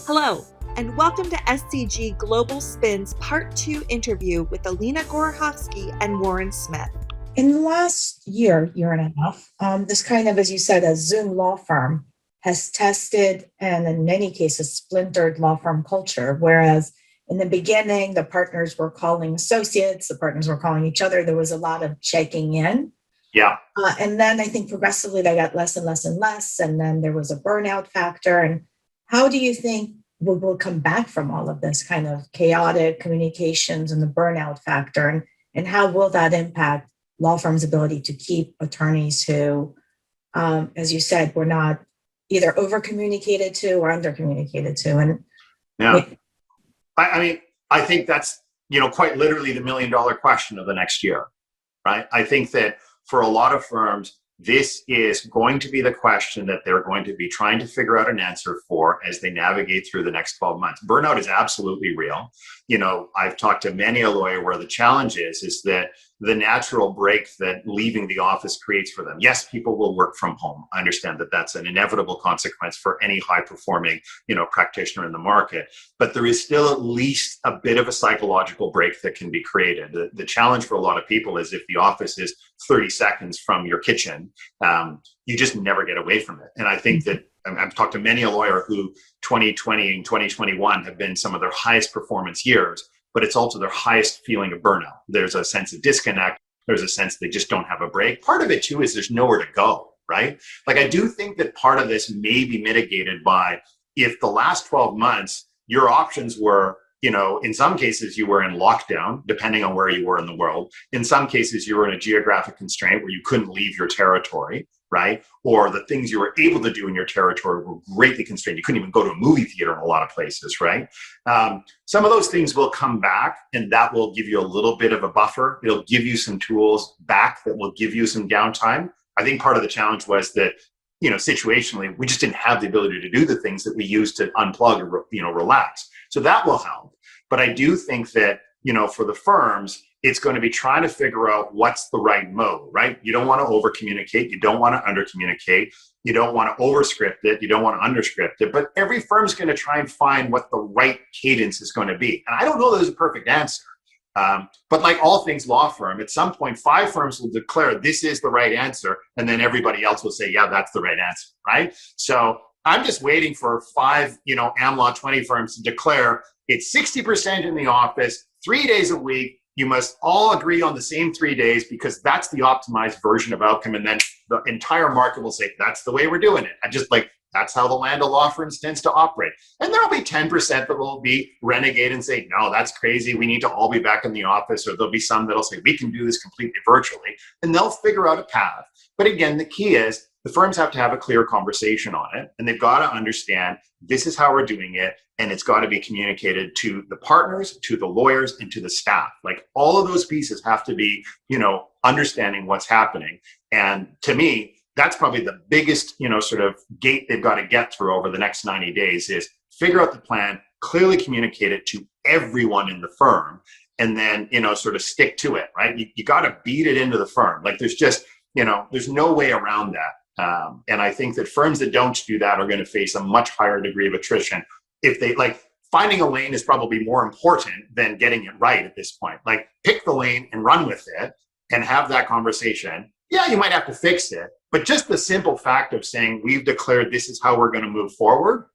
Hello, and welcome to SCG Global Spin's Part 2 interview with Alina Gorokhovsky and Warren Smith. In the last year and a half, this kind of, as you said, a Zoom law firm has tested and in many cases splintered law firm culture. Whereas in the beginning, the partners were calling associates, the partners were calling each other. There was a lot of checking in. Yeah. And then I think progressively they got less and less and less. And then there was a burnout factor. And how do you think we'll come back from all of this kind of chaotic communications and the burnout factor? And how will that impact law firms' ability to keep attorneys who, as you said, were not either over communicated to or under communicated to? And yeah, I think that's, quite literally the $1 million question of the next year, right? I think that for a lot of firms, this is going to be the question that they're going to be trying to figure out an answer for as they navigate through the next 12 months. Burnout is absolutely real. I've talked to many a lawyer where the challenge is that the natural break that leaving the office creates for them. Yes, people will work from home. I understand that that's an inevitable consequence for any high performing, practitioner in the market, but there is still at least a bit of a psychological break that can be created. The challenge for a lot of people is if the office is 30 seconds from your kitchen, you just never get away from it. And I think that I've talked to many a lawyer who 2020 and 2021 have been some of their highest performance years, but it's also their highest feeling of burnout. There's a sense of disconnect. There's a sense they just don't have a break. Part of it too is there's nowhere to go, right? Like I do think that part of this may be mitigated by if the last 12 months, your options were, in some cases you were in lockdown, depending on where you were in the world. In some cases, you were in a geographic constraint where you couldn't leave your territory, right? Or the things you were able to do in your territory were greatly constrained. You couldn't even go to a movie theater in a lot of places, right? Some of those things will come back and that will give you a little bit of a buffer. It'll give you some tools back that will give you some downtime. I think part of the challenge was that, situationally, we just didn't have the ability to do the things that we used to unplug or, relax. So that will help. But I do think that, for the firms, it's going to be trying to figure out what's the right mode, right? You don't want to over communicate. You don't want to under communicate. You don't want to over script it. You don't want to under script it. But every firm's going to try and find what the right cadence is going to be. And I don't know there's a perfect answer. But like all things law firm, at some point, 5 firms will declare this is the right answer. And then everybody else will say, yeah, that's the right answer, right? So I'm just waiting for 5, AmLaw 20 firms to declare it's 60% in the office, 3 days a week. You must all agree on the same 3 days because that's the optimized version of outcome. And then the entire market will say, that's the way we're doing it. I just that's how the land of law firms tends to operate. And there'll be 10% that will be renegade and say, no, that's crazy. We need to all be back in the office. Or there'll be some that'll say, we can do this completely virtually. And they'll figure out a path. But again, the key is the firms have to have a clear conversation on it. And they've got to understand this is how we're doing it. And it's got to be communicated to the partners, to the lawyers, and to the staff. Like all of those pieces have to be, understanding what's happening. And to me, that's probably the biggest, sort of gate they've got to get through over the next 90 days is figure out the plan, clearly communicate it to everyone in the firm, and then, sort of stick to it, right? You got to beat it into the firm. Like there's just, there's no way around that. And I think that firms that don't do that are going to face a much higher degree of attrition. If they finding a lane is probably more important than getting it right at this point. Like pick the lane and run with it and have that conversation. Yeah, you might have to fix it, but just the simple fact of saying we've declared this is how we're going to move forward,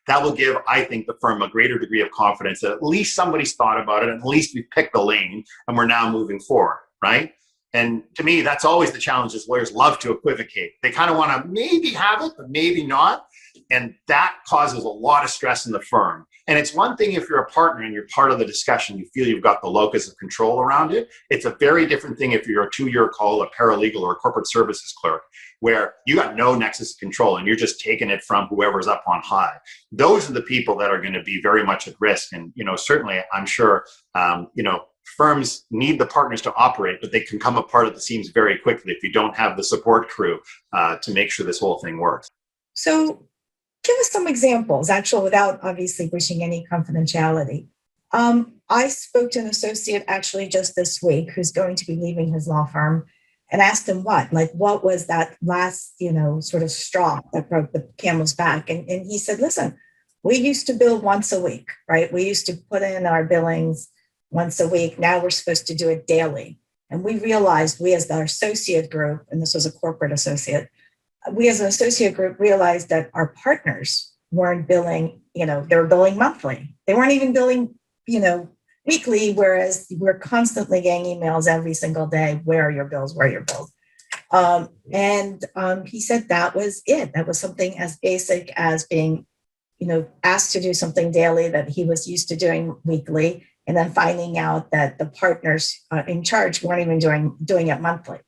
that will give, I think, the firm a greater degree of confidence that at least somebody's thought about it, and at least we've picked the lane and we're now moving forward, right? And to me, that's always the challenge is lawyers love to equivocate. They kind of want to maybe have it, but maybe not. And that causes a lot of stress in the firm. And it's one thing if you're a partner and you're part of the discussion, you feel you've got the locus of control around it. It's a very different thing if you're a 2-year call, a paralegal, or a corporate services clerk, where you got no nexus of control and you're just taking it from whoever's up on high. Those are the people that are going to be very much at risk. And, certainly I'm sure, firms need the partners to operate, but they can come apart at the seams very quickly if you don't have the support crew to make sure this whole thing works. So give us some examples, actually, without obviously wishing any confidentiality. I spoke to an associate actually just this week who's going to be leaving his law firm and asked him what was that last, sort of straw that broke the camel's back. And he said, listen, We used to bill once a week, right? We used to put in our billings once a week. Now we're supposed to do it daily. And we realized, we as our associate group, and this was a corporate associate, we as an associate group realized that our partners weren't billing, they were billing monthly. They weren't even billing, weekly, whereas we're constantly getting emails every single day. Where are your bills? Where are your bills? He said that was it. That was something as basic as being, asked to do something daily that he was used to doing weekly, and then finding out that the partners in charge weren't even doing it monthly.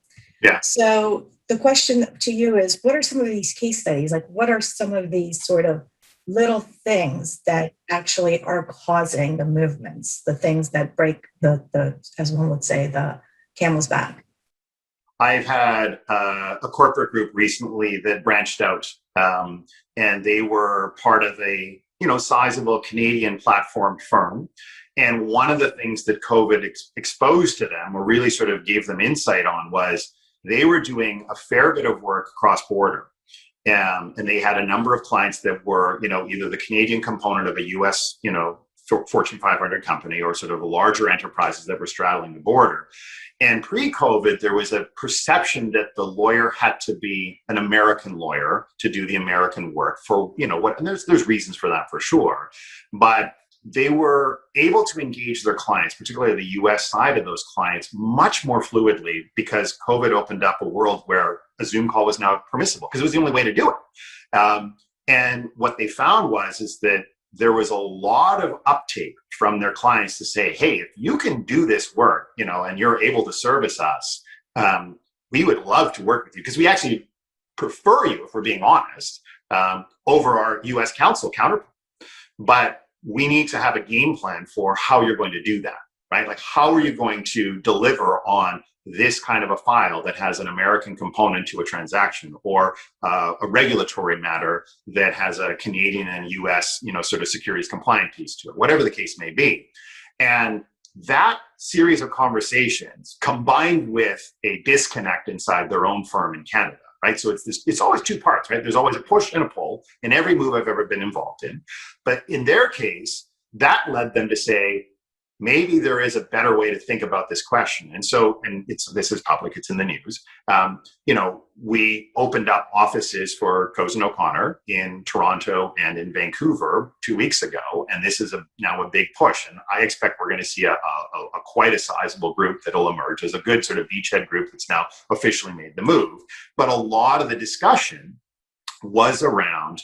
Yeah. So the question to you is, what are some of these case studies? Like, what are some of these sort of little things that actually are causing the movements, the things that break the as one would say, the camel's back? I've had a corporate group recently that branched out, and they were part of a sizable Canadian platform firm. And one of the things that COVID exposed to them, or really sort of gave them insight on, was they were doing a fair bit of work cross border. And they had a number of clients that were, either the Canadian component of a US, Fortune 500 company, or sort of larger enterprises that were straddling the border. And pre-COVID, there was a perception that the lawyer had to be an American lawyer to do the American work for, what, and there's reasons for that for sure. But they were able to engage their clients, particularly the US side of those clients, much more fluidly, because COVID opened up a world where a Zoom call was now permissible, because it was the only way to do it. And what they found is that there was a lot of uptake from their clients to say, hey, if you can do this work, and you're able to service us, we would love to work with you, because we actually prefer you, if we're being honest, over our US counsel counterpart. But we need to have a game plan for how you're going to do that, right? Like, how are you going to deliver on this kind of a file that has an American component to a transaction, or a regulatory matter that has a Canadian and US, sort of securities compliant piece to it, whatever the case may be. And that series of conversations, combined with a disconnect inside their own firm in Canada, right? So it's always two parts, right? There's always a push and a pull in every move I've ever been involved in. But in their case, that led them to say, maybe there is a better way to think about this question. And so, this is public, it's in the news. We opened up offices for Cozen O'Connor in Toronto and in Vancouver 2 weeks ago. And this is now a big push. And I expect we're going to see a quite a sizable group that'll emerge as a good sort of beachhead group that's now officially made the move. But a lot of the discussion was around,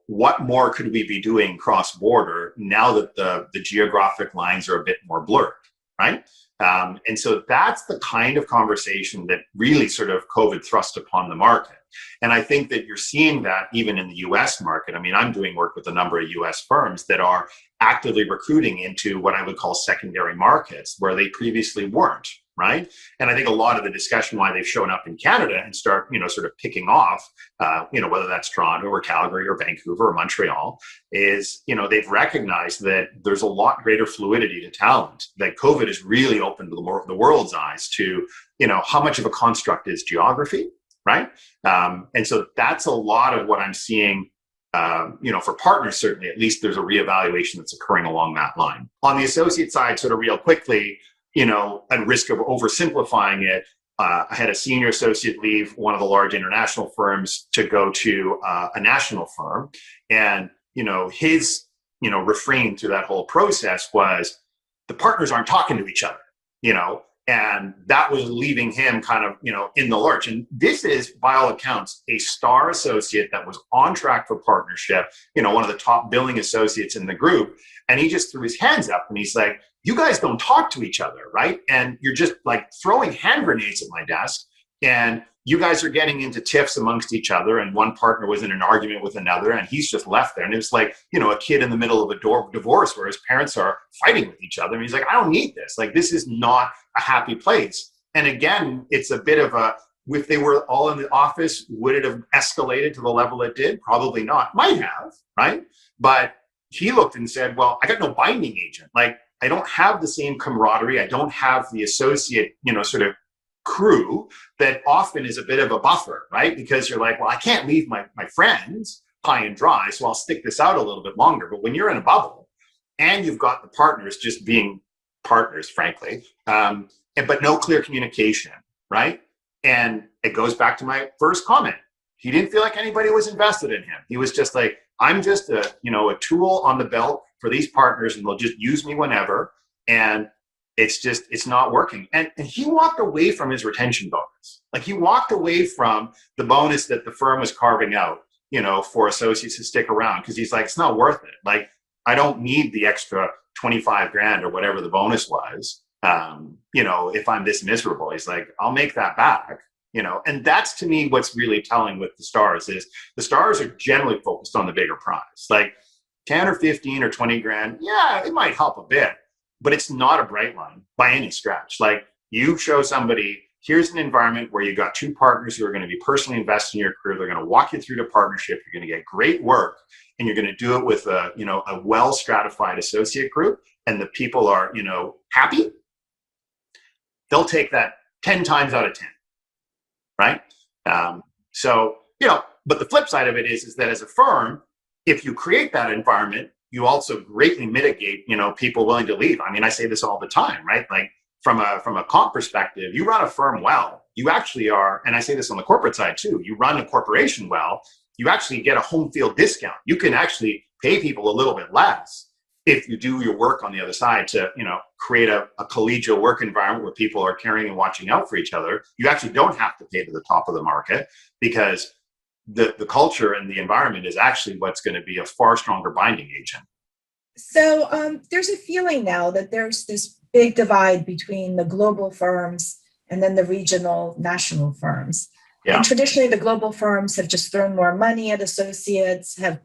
what more could we be doing cross-border now that the geographic lines are a bit more blurred, right? And so that's the kind of conversation that really sort of COVID thrust upon the market. And I think that you're seeing that even in the US market. I mean, I'm doing work with a number of US firms that are actively recruiting into what I would call secondary markets where they previously weren't, right? And I think a lot of the discussion why they've shown up in Canada and start, sort of picking off, whether that's Toronto or Calgary or Vancouver or Montreal, is, they've recognized that there's a lot greater fluidity to talent, that COVID has really opened the world's eyes to, how much of a construct is geography, right? And so that's a lot of what I'm seeing. For partners, certainly, at least there's a reevaluation that's occurring along that line. On the associate side, sort of real quickly, at risk of oversimplifying it, I had a senior associate leave one of the large international firms to go to a national firm. And, his, refrain through that whole process was the partners aren't talking to each other, and that was leaving him kind of, in the lurch. And this is, by all accounts, a star associate that was on track for partnership, one of the top billing associates in the group. And he just threw his hands up and he's like, you guys don't talk to each other, right? And you're just like throwing hand grenades at my desk. And you guys are getting into tiffs amongst each other. And one partner was in an argument with another and he's just left there. And it was like, a kid in the middle of a divorce where his parents are fighting with each other. And he's like, I don't need this. Like, this is not a happy place. And again, it's a bit of if they were all in the office, would it have escalated to the level it did? Probably not. Might have, right? But he looked and said, well, I got no binding agent. Like, I don't have the same camaraderie. I don't have the associate, sort of crew that often is a bit of a buffer, right? Because you're like, well, I can't leave my friends, high and dry, so I'll stick this out a little bit longer. But when you're in a bubble and you've got the partners just being partners, frankly, but no clear communication, right? And it goes back to my first comment. He didn't feel like anybody was invested in him. He was just like, I'm just a tool on the belt for these partners, and they'll just use me whenever. And it's not working. And he walked away from his retention bonus. Like, he walked away from the bonus that the firm was carving out, for associates to stick around, because he's like, it's not worth it. Like, I don't need the extra 25 grand or whatever the bonus was. If I'm this miserable, he's like, I'll make that back. And that's, to me, what's really telling with the stars is the stars are generally focused on the bigger prize. Like 10 or 15 or 20 grand. Yeah, it might help a bit, but it's not a bright line by any stretch. Like, you show somebody, here's an environment where you've got two partners who are going to be personally invested in your career. They're going to walk you through the partnership. You're going to get great work, and you're going to do it with a well stratified associate group, and the people are, happy. They'll take that 10 times out of 10. Right. But the flip side of it is that as a firm, if you create that environment, you also greatly mitigate, people willing to leave. I mean, I say this all the time, right? Like, from a comp perspective, you run a firm well, you actually are, and I say this on the corporate side too, you run a corporation well, you actually get a home field discount. You can actually pay people a little bit less if you do your work on the other side to, create a collegial work environment where people are caring and watching out for each other. You actually don't have to pay to the top of the market, because the culture and the environment is actually what's going to be a far stronger binding agent. So there's a feeling now that there's this big divide between the global firms and then the regional national firms. Yeah. And traditionally, the global firms have just thrown more money at associates, have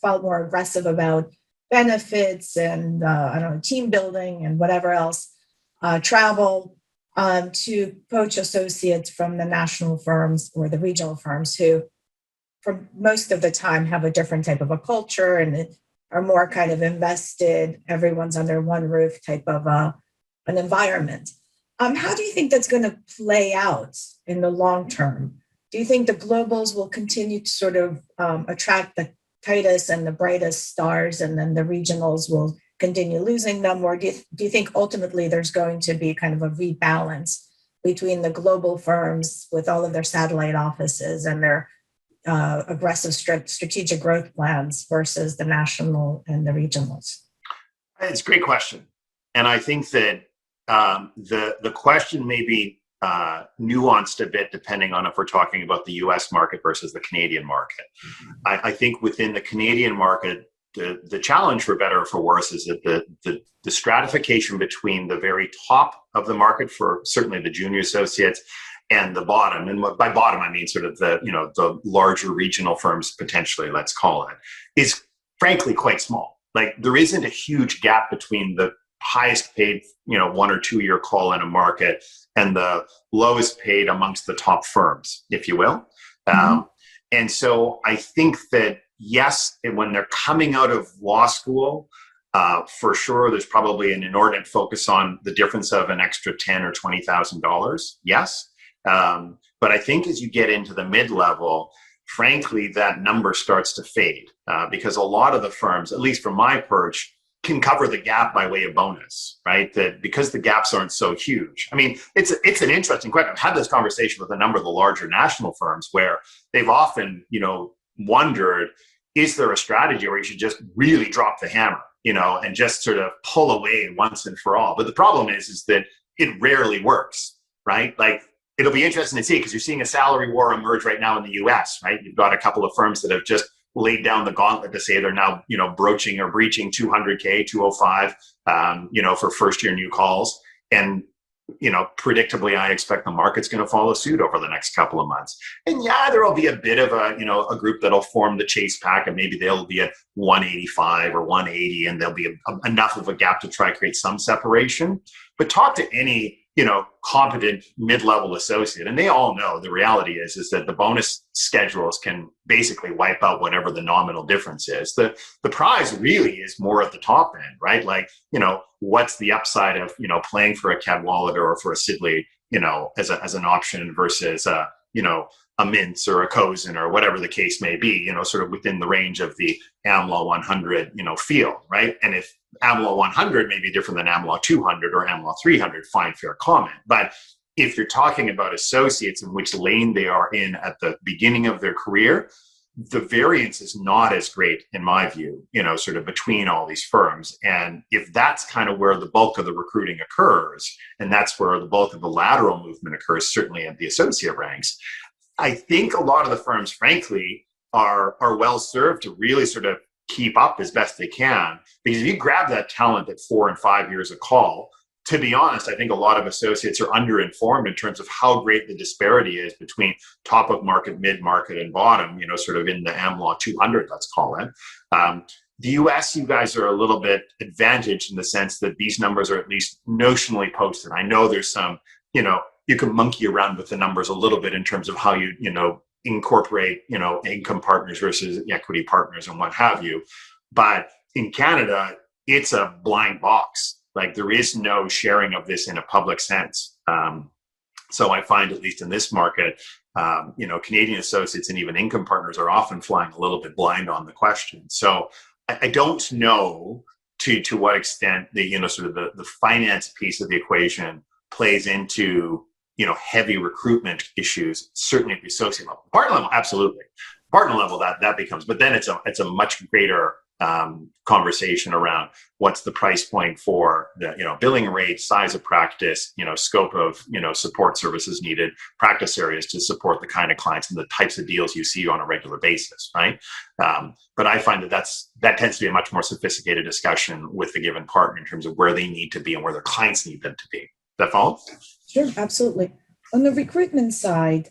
felt more aggressive about benefits and team building and whatever else, travel, to poach associates from the national firms or the regional firms, who for most of the time have a different type of a culture and are more kind of invested, everyone's under one roof type of an environment. How do you think that's going to play out in the long term? Do you think the globals will continue to sort of attract the tightest and the brightest stars, and then the regionals will continue losing them? Or do you think ultimately there's going to be kind of a rebalance between the global firms with all of their satellite offices and their aggressive strategic growth plans versus the national and the regionals? It's a great question. And I think that the question may be nuanced a bit depending on if we're talking about the US market versus the Canadian market. I think within the Canadian market, the challenge, for better or for worse, is that the stratification between the very top of the market for certainly the junior associates and the bottom, and by bottom I mean sort of the larger regional firms, potentially, let's call it, is frankly quite small. Like, there isn't a huge gap between the highest paid 1 or 2 year call in a market and the lowest paid amongst the top firms, if you will. Mm-hmm. And so I think that, yes, when they're coming out of law school, for sure, there's probably an inordinate focus on the difference of an extra $10,000 or $20,000. Yes. But I think as you get into the mid-level, frankly, that number starts to fade, because a lot of the firms, at least from my perch, can cover the gap by way of bonus, right? That because the gaps aren't so huge. I mean, it's an interesting question. I've had this conversation with a number of the larger national firms where they've often, wondered, is there a strategy where you should just really drop the hammer, and just sort of pull away once and for all? But the problem is that it rarely works, right? Like, it'll be interesting to see, because you're seeing a salary war emerge right now in the US, right? You've got a couple of firms that have just laid down the gauntlet to say they're now, broaching or breaching 200K, 205, for first year new calls. And, predictably, I expect the market's going to follow suit over the next couple of months. And yeah, there will be a bit of a group that'll form the chase pack, and maybe they'll be at 185 or 180, and there'll be enough of a gap to try to create some separation. But talk to any competent mid-level associate, and they all know the reality is that the bonus schedules can basically wipe out whatever the nominal difference is. The prize really is more at the top end, right? Like, what's the upside of playing for a Cadwalader or for a Sidley, as an option versus a Mintz or a Cozen or whatever the case may be, sort of within the range of the AmLaw 100, field, right? And if AmLaw 100 may be different than AmLaw 200 or AmLaw 300, fine, fair comment. But if you're talking about associates and which lane they are in at the beginning of their career, the variance is not as great, in my view, sort of between all these firms. And if that's kind of where the bulk of the recruiting occurs, and that's where the bulk of the lateral movement occurs, certainly at the associate ranks, I think a lot of the firms, frankly, are well served to really sort of keep up as best they can. Because if you grab that talent at 4 and 5 years of call, to be honest, I think a lot of associates are underinformed in terms of how great the disparity is between top of market, mid market, and bottom, sort of in the AmLaw 200, let's call it. The US, you guys are a little bit advantaged in the sense that these numbers are at least notionally posted. I know there's some, you can monkey around with the numbers a little bit in terms of how you, incorporate, income partners versus equity partners and what have you. But in Canada, it's a blind box. Like there is no sharing of this in a public sense. So I find, at least in this market, Canadian associates and even income partners are often flying a little bit blind on the question. So I don't know to what extent the, sort of the finance piece of the equation plays into, heavy recruitment issues, certainly at the associate level. Partner level, absolutely. Partner level, that becomes, but then it's a much greater conversation around what's the price point for the billing rate, size of practice, scope of support services needed, practice areas to support the kind of clients and the types of deals you see on a regular basis, right? But I find that tends to be a much more sophisticated discussion with the given partner in terms of where they need to be and where their clients need them to be. That follow? Sure, absolutely. On the recruitment side,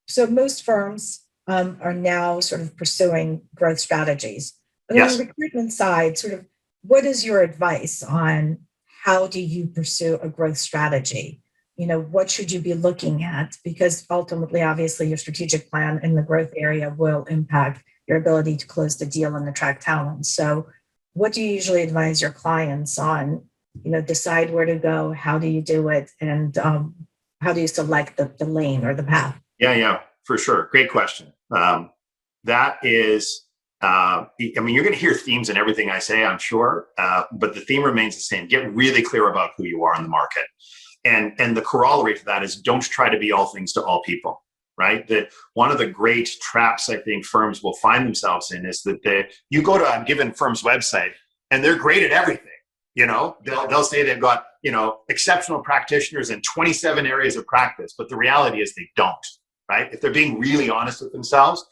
so most firms are now sort of pursuing growth strategies. But Yes. On the recruitment side, sort of, what is your advice on how do you pursue a growth strategy? What should you be looking at? Because ultimately, obviously, your strategic plan in the growth area will impact your ability to close the deal and attract talent. So what do you usually advise your clients on? Decide where to go, how do you do it, and how do you select the lane or the path? Yeah, for sure. Great question. That is, you're going to hear themes in everything I say, I'm sure, but the theme remains the same. Get really clear about who you are in the market. And the corollary to that is don't try to be all things to all people, right? That one of the great traps I think firms will find themselves in is that you go to a given firm's website and they're great at everything. They'll say they've got, exceptional practitioners in 27 areas of practice, but the reality is they don't, right? If they're being really honest with themselves,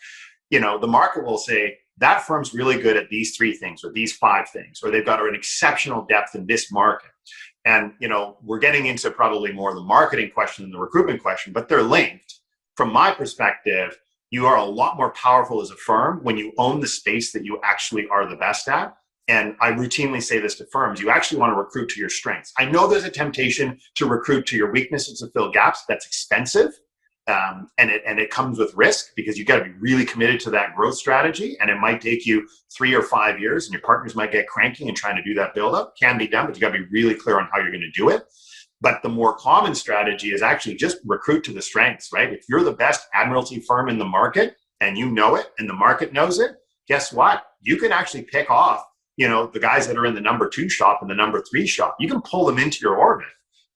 the market will say that firm's really good at these 3 things or these 5 things, or they've got an exceptional depth in this market. And, we're getting into probably more of the marketing question than the recruitment question, but they're linked. From my perspective, you are a lot more powerful as a firm when you own the space that you actually are the best at. And I routinely say this to firms, you actually want to recruit to your strengths. I know there's a temptation to recruit to your weaknesses to fill gaps. That's expensive. And it comes with risk because you've got to be really committed to that growth strategy. And it might take you 3 or 5 years and your partners might get cranky and trying to do that build up. Can be done, but you got to be really clear on how you're going to do it. But the more common strategy is actually just recruit to the strengths, right? If you're the best admiralty firm in the market and you know it and the market knows it, guess what? You can actually pick off the guys that are in the number 2 shop and the number 3 shop. You can pull them into your orbit.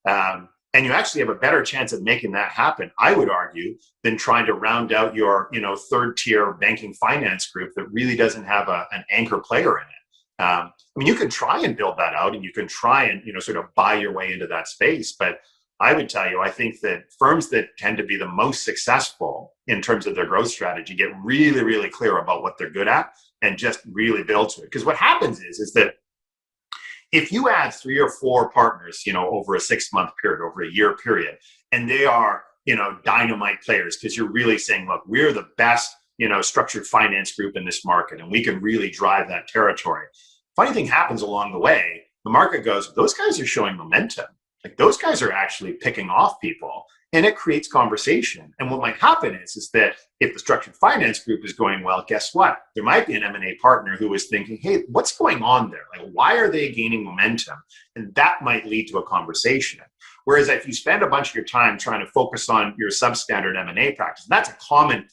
And you actually have a better chance of making that happen, I would argue, than trying to round out your, 3rd tier banking finance group that really doesn't have an anchor player in it. You can try and build that out and you can try and, sort of buy your way into that space. But I would tell you, I think that firms that tend to be the most successful in terms of their growth strategy get really, really clear about what they're good at and just really build to it. Because what happens is that if you add 3 or 4 partners, over a 6-month period, over a year period, and they are, dynamite players, because you're really saying, look, we're the best, structured finance group in this market, and we can really drive that territory. Funny thing happens along the way. The market goes, those guys are showing momentum. Like those guys are actually picking off people, and it creates conversation. And what might happen is that if the structured finance group is going well, guess what? There might be an M&A partner who is thinking, hey, what's going on there? Like, why are they gaining momentum? And that might lead to a conversation. Whereas if you spend a bunch of your time trying to focus on your substandard M&A practice, that's a common,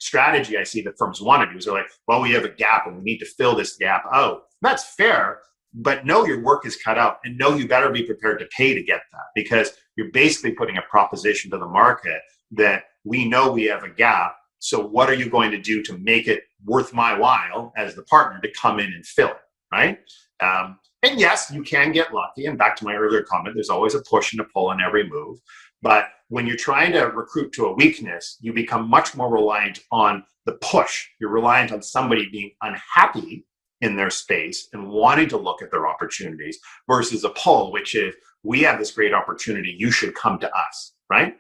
strategy I see that firms want to do. Is they're like, well, we have a gap and we need to fill this gap out. That's fair, but know your work is cut out and know you better be prepared to pay to get that, because you're basically putting a proposition to the market that we know we have a gap. So what are you going to do to make it worth my while as the partner to come in and fill it, right? And yes, you can get lucky. And back to my earlier comment, there's always a push and a pull in every move. But when you're trying to recruit to a weakness, you become much more reliant on the push. You're reliant on somebody being unhappy in their space and wanting to look at their opportunities, versus a pull, which is, we have this great opportunity, you should come to us, right?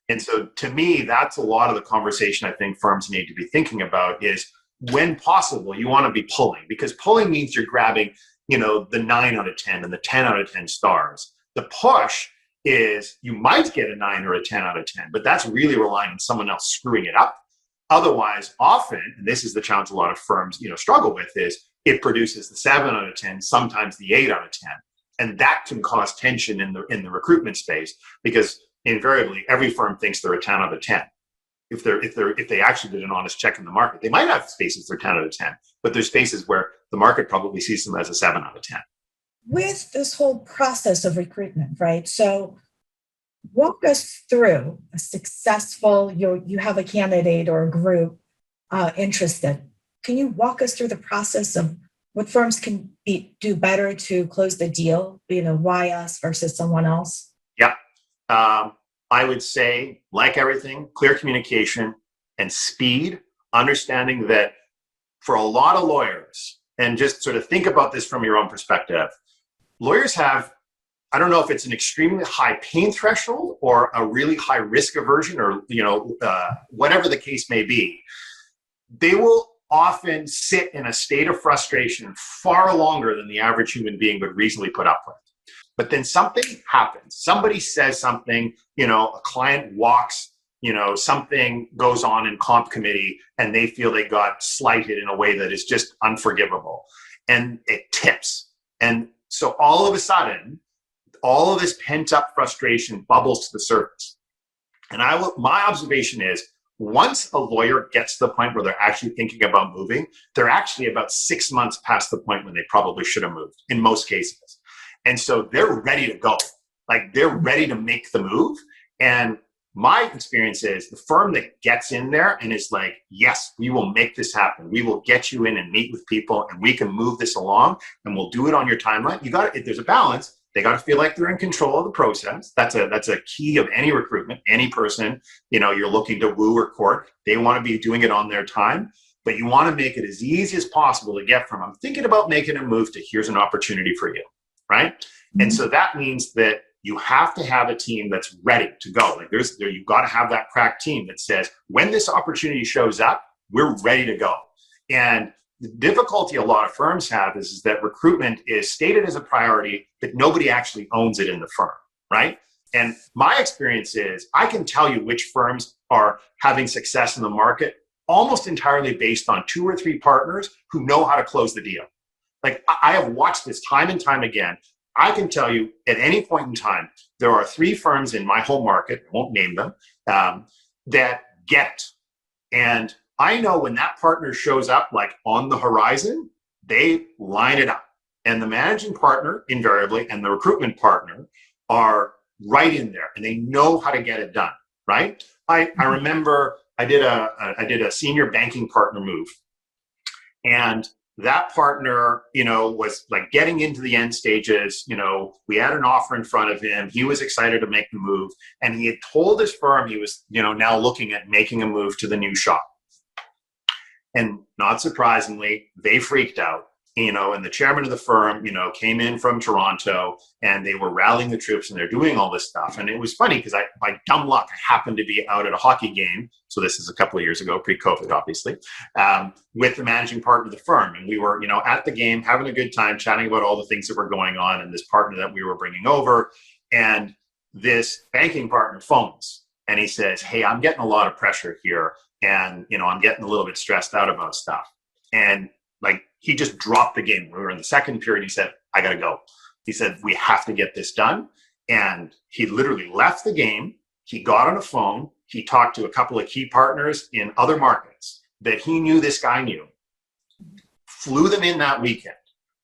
And so to me, that's a lot of the conversation I think firms need to be thinking about is, when possible, you want to be pulling, because pulling means you're grabbing, the 9 out of 10 and the 10 out of 10 stars. The push is you might get a 9 or a 10 out of 10, but that's really relying on someone else screwing it up. Otherwise, often, and this is the challenge a lot of firms, struggle with, is it produces the 7 out of 10, sometimes the 8 out of 10. And that can cause tension in the recruitment space, because invariably every firm thinks they're a 10 out of 10. If they actually did an honest check in the market, they might have spaces they're 10 out of 10, but there's spaces where the market probably sees them as a 7 out of 10. With this whole process of recruitment, right? So walk us through a successful, you have a candidate or a group interested. Can you walk us through the process of what firms can do better to close the deal? Why us versus someone else? Yeah. I would say, like everything, clear communication and speed, understanding that for a lot of lawyers, and just sort of think about this from your own perspective, lawyers have, I don't know if it's an extremely high pain threshold or a really high risk aversion, or, whatever the case may be. They will often sit in a state of frustration far longer than the average human being would reasonably put up with. But then something happens. Somebody says something, a client walks, something goes on in comp committee and they feel they got slighted in a way that is just unforgivable. And it tips. And so all of a sudden, all of this pent up frustration bubbles to the surface. And my observation is, once a lawyer gets to the point where they're actually thinking about moving, they're actually about 6 months past the point when they probably should have moved in most cases. And so they're ready to go. Like, they're ready to make the move. And my experience is, the firm that gets in there and is like, yes, we will make this happen. We will get you in and meet with people and we can move this along and we'll do it on your timeline. There's a balance. They got to feel like they're in control of the process. That's a key of any recruitment, any person, you're looking to woo or court. They want to be doing it on their time, but you want to make it as easy as possible to get from, I'm thinking about making a move, to here's an opportunity for you, right? Mm-hmm. And so that means that you have to have a team that's ready to go. Like you've got to have that crack team that says, when this opportunity shows up, we're ready to go. And the difficulty a lot of firms have is that recruitment is stated as a priority, but nobody actually owns it in the firm, right? And my experience is, I can tell you which firms are having success in the market almost entirely based on 2 or 3 partners who know how to close the deal. Like, I have watched this time and time again. I can tell you at any point in time, there are 3 firms in my home market, I won't name them, that get it. And I know when that partner shows up, like on the horizon, they line it up. And the managing partner, invariably, and the recruitment partner are right in there, and they know how to get it done, right? I remember I did a senior banking partner move. And that partner, was like getting into the end stages. We had an offer in front of him. He was excited to make the move. And he had told his firm he was, now looking at making a move to the new shop. And not surprisingly, they freaked out, and the chairman of the firm, came in from Toronto, and they were rallying the troops and they're doing all this stuff. And it was funny because by dumb luck, I happened to be out at a hockey game. So this is a couple of years ago, pre-COVID, obviously, with the managing partner of the firm. And we were, at the game, having a good time, chatting about all the things that were going on and this partner that we were bringing over. And this banking partner phones and he says, "Hey, I'm getting a lot of pressure here. And, I'm getting a little bit stressed out about stuff." And he just dropped the game. We were in the second period. He said, "I got to go." He said, "We have to get this done." And he literally left the game. He got on a phone. He talked to a couple of key partners in other markets that he knew this guy knew, flew them in that weekend,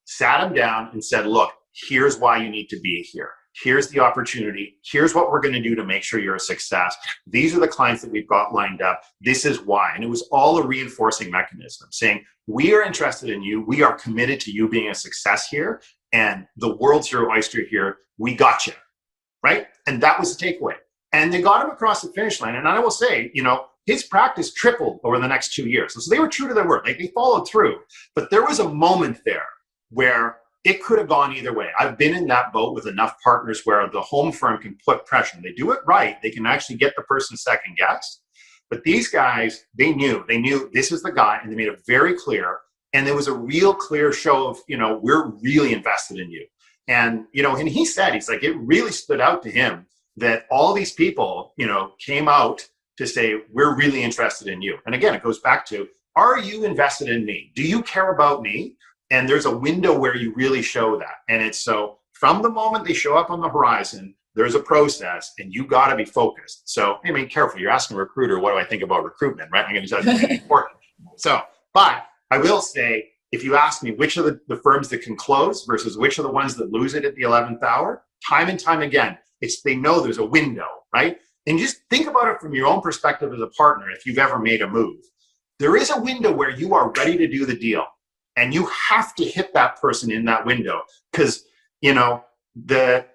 sat him down and said, look, here's why you need to be here. Here's the opportunity. Here's what we're going to do to make sure you're a success. These are the clients that we've got lined up. This is why. And it was all a reinforcing mechanism saying, we are interested in you. We are committed to you being a success here. And the world's your oyster here. We got you. Right? And that was the takeaway. And they got him across the finish line. And I will say, his practice tripled over the next 2 years. So they were true to their word. Like, they followed through. But there was a moment there where it could have gone either way. I've been in that boat with enough partners where the home firm can put pressure. They do it right. They can actually get the person second guessed. But these guys, they knew this is the guy, and they made it very clear. And there was a real clear show of, we're really invested in you. And, and he said, he's like, it really stood out to him that all these people, came out to say, we're really interested in you. And again, it goes back to, are you invested in me? Do you care about me? And there's a window where you really show that. And it's so from the moment they show up on the horizon, there's a process and you got to be focused. So, careful. You're asking a recruiter, what do I think about recruitment, right? I'm going to tell you it's important. So, but I will say, if you ask me which of the firms that can close versus which are the ones that lose it at the 11th hour, time and time again, they know there's a window, right? And just think about it from your own perspective as a partner. If you've ever made a move, there is a window where you are ready to do the deal. And you have to hit that person in that window because, the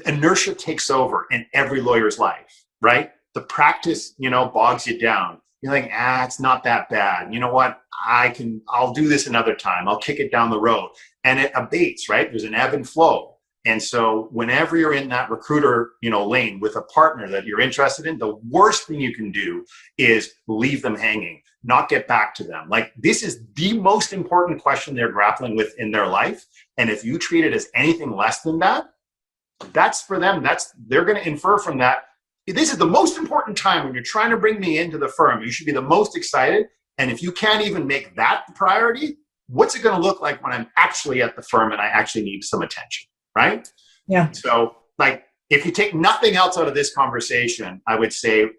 inertia takes over in every lawyer's life, right? The practice, bogs you down. You're like, it's not that bad. You know what? I'll do this another time. I'll kick it down the road. And it abates, right? There's an ebb and flow. And so whenever you're in that recruiter, lane with a partner that you're interested in, the worst thing you can do is leave them hanging, not get back to them. Like, this is the most important question they're grappling with in their life. And if you treat it as anything less than that, that's for them. They're going to infer from that. This is the most important time when you're trying to bring me into the firm. You should be the most excited. And if you can't even make that the priority, what's it going to look like when I'm actually at the firm and I actually need some attention? Right? Yeah. So, if you take nothing else out of this conversation, I would say,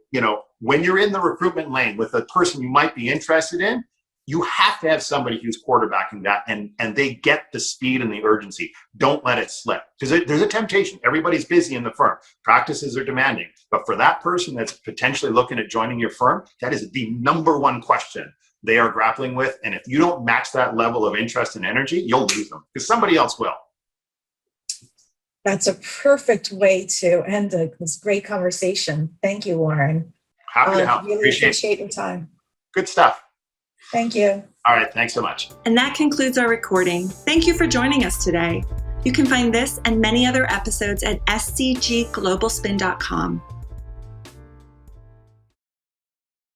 when you're in the recruitment lane with a person you might be interested in, you have to have somebody who's quarterbacking that and they get the speed and the urgency. Don't let it slip because there's a temptation. Everybody's busy in the firm. Practices are demanding. But for that person that's potentially looking at joining your firm, that is the number one question they are grappling with. And if you don't match that level of interest and energy, you'll lose them because somebody else will. That's a perfect way to end this great conversation. Thank you, Warren. Happy to help. Really appreciate your time. Good stuff. Thank you. All right. Thanks so much. And that concludes our recording. Thank you for joining us today. You can find this and many other episodes at scgglobalspin.com.